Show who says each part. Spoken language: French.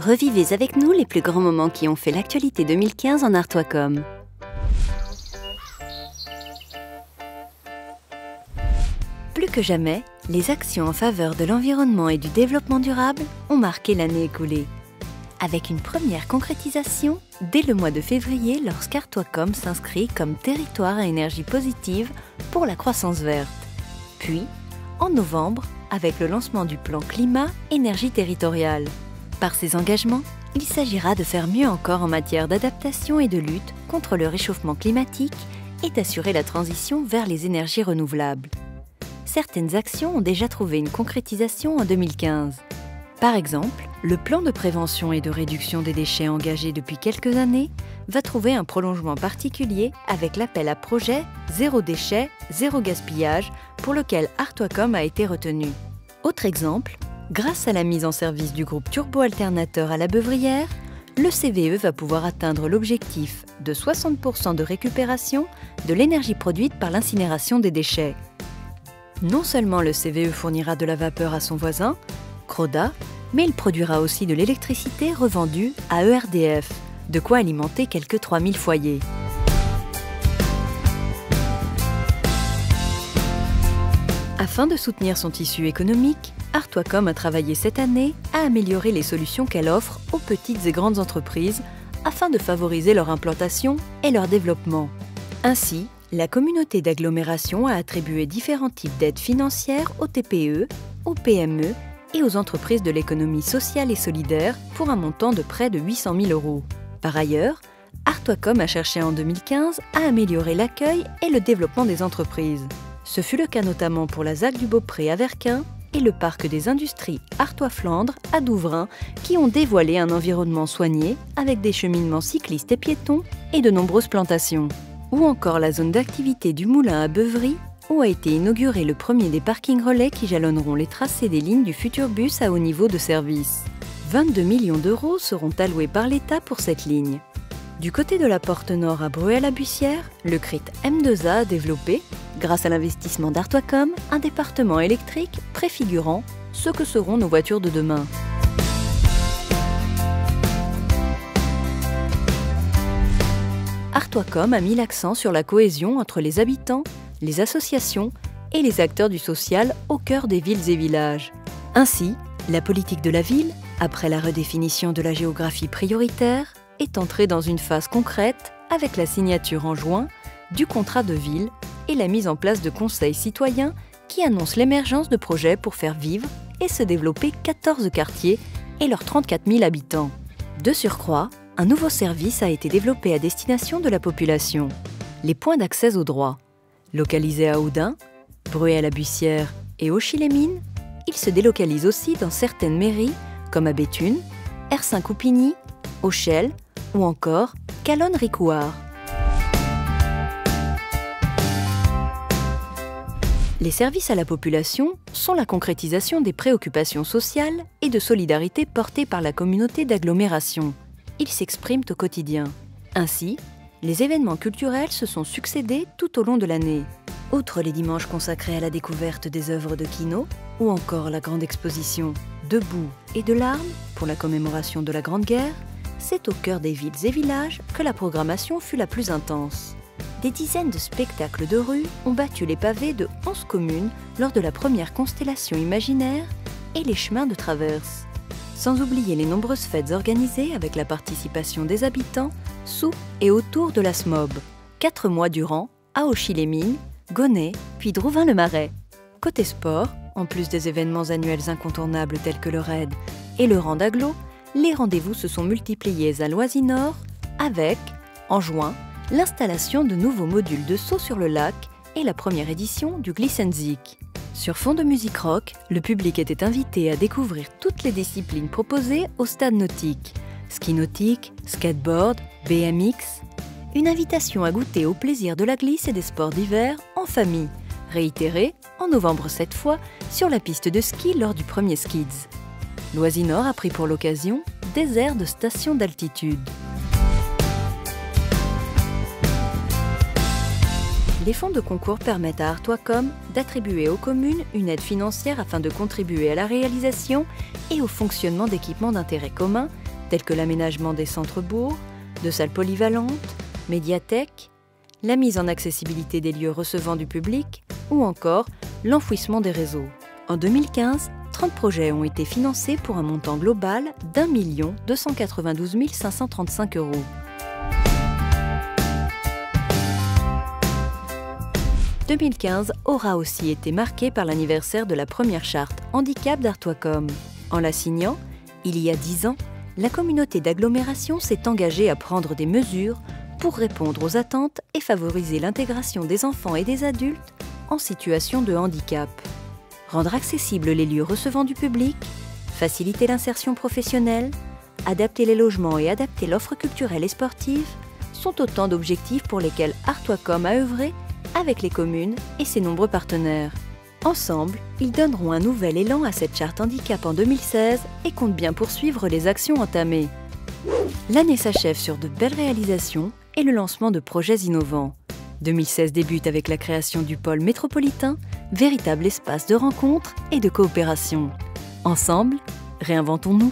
Speaker 1: Revivez avec nous les plus grands moments qui ont fait l'actualité 2015 en Artois.com. Plus que jamais, les actions en faveur de l'environnement et du développement durable ont marqué l'année écoulée. Avec une première concrétisation dès le mois de février lorsqu'Artois.com s'inscrit comme territoire à énergie positive pour la croissance verte. Puis, en novembre, avec le lancement du plan climat-énergie territoriale. Par ces engagements, il s'agira de faire mieux encore en matière d'adaptation et de lutte contre le réchauffement climatique et d'assurer la transition vers les énergies renouvelables. Certaines actions ont déjà trouvé une concrétisation en 2015. Par exemple, le plan de prévention et de réduction des déchets engagé depuis quelques années va trouver un prolongement particulier avec l'appel à projet Zéro déchet, zéro gaspillage pour lequel Artois.com a été retenu. Autre exemple, grâce à la mise en service du groupe turbo-alternateur à la Beuvrière, le CVE va pouvoir atteindre l'objectif de 60% de récupération de l'énergie produite par l'incinération des déchets. Non seulement le CVE fournira de la vapeur à son voisin, Croda, mais il produira aussi de l'électricité revendue à ERDF, de quoi alimenter quelques 3000 foyers. Afin de soutenir son tissu économique, Artois.com a travaillé cette année à améliorer les solutions qu'elle offre aux petites et grandes entreprises afin de favoriser leur implantation et leur développement. Ainsi, la communauté d'agglomération a attribué différents types d'aides financières aux TPE, aux PME et aux entreprises de l'économie sociale et solidaire pour un montant de près de 800 000 €. Par ailleurs, Artois.com a cherché en 2015 à améliorer l'accueil et le développement des entreprises. Ce fut le cas notamment pour la ZAC du Beaupré à Verquins et le parc des industries Artois-Flandre à Douvrin qui ont dévoilé un environnement soigné avec des cheminements cyclistes et piétons et de nombreuses plantations. Ou encore la zone d'activité du Moulin à Beuvry où a été inauguré le premier des parkings relais qui jalonneront les tracés des lignes du futur bus à haut niveau de service. 22 millions d'euros seront alloués par l'État pour cette ligne. Du côté de la porte nord à Bruay-la-Bussière, le CRIT M2A a développé, grâce à l'investissement d'Artois.com, un département électrique préfigurant ce que seront nos voitures de demain. Artois.com a mis l'accent sur la cohésion entre les habitants, les associations et les acteurs du social au cœur des villes et villages. Ainsi, la politique de la ville, après la redéfinition de la géographie prioritaire, est entrée dans une phase concrète avec la signature en juin du contrat de ville et la mise en place de conseils citoyens qui annoncent l'émergence de projets pour faire vivre et se développer 14 quartiers et leurs 34 000 habitants. De surcroît, un nouveau service a été développé à destination de la population, les points d'accès aux droits. Localisés à Audun, Bruay-la-Bussière et Auchy-les-Mines, ils se délocalisent aussi dans certaines mairies comme à Béthune, Ersin-Coupigny, Auchel ou encore Calonne-Ricouart. Les services à la population sont la concrétisation des préoccupations sociales et de solidarité portées par la communauté d'agglomération. Ils s'expriment au quotidien. Ainsi, les événements culturels se sont succédés tout au long de l'année. Outre les dimanches consacrés à la découverte des œuvres de Quinault, ou encore la grande exposition Debout et de larmes pour la commémoration de la Grande Guerre, c'est au cœur des villes et villages que la programmation fut la plus intense. Des dizaines de spectacles de rue ont battu les pavés de 11 communes lors de la première constellation imaginaire et les chemins de traverse. Sans oublier les nombreuses fêtes organisées avec la participation des habitants sous et autour de la SMOB, 4 mois durant, à Auchy-les-Mines, Gonnet, puis Drouvin-le-Marais. Côté sport, en plus des événements annuels incontournables tels que le RAID et le Rand Agglo, les rendez-vous se sont multipliés à Loisy-Nord avec, en juin, l'installation de nouveaux modules de saut sur le lac et la première édition du Glisse & Zik. Sur fond de musique rock, le public était invité à découvrir toutes les disciplines proposées au stade nautique. Ski nautique, skateboard, BMX. Une invitation à goûter au plaisir de la glisse et des sports d'hiver en famille, réitérée, en novembre cette fois, sur la piste de ski lors du premier Skids. Loisy-Nord a pris pour l'occasion des aires de station d'altitude. Les fonds de concours permettent à Artois.com d'attribuer aux communes une aide financière afin de contribuer à la réalisation et au fonctionnement d'équipements d'intérêt commun tels que l'aménagement des centres-bourgs, de salles polyvalentes, médiathèques, la mise en accessibilité des lieux recevant du public ou encore l'enfouissement des réseaux. En 2015, 30 projets ont été financés pour un montant global d'1 292 535 €. « 2015 aura aussi été marqué par l'anniversaire de la première charte handicap d'Artois.com. En la signant, il y a 10 ans, la communauté d'agglomération s'est engagée à prendre des mesures pour répondre aux attentes et favoriser l'intégration des enfants et des adultes en situation de handicap. Rendre accessibles les lieux recevant du public, faciliter l'insertion professionnelle, adapter les logements et adapter l'offre culturelle et sportive sont autant d'objectifs pour lesquels Artois.com a œuvré avec les communes et ses nombreux partenaires. Ensemble, ils donneront un nouvel élan à cette charte handicap en 2016 et comptent bien poursuivre les actions entamées. L'année s'achève sur de belles réalisations et le lancement de projets innovants. 2016 débute avec la création du pôle métropolitain, véritable espace de rencontre et de coopération. Ensemble, réinventons-nous.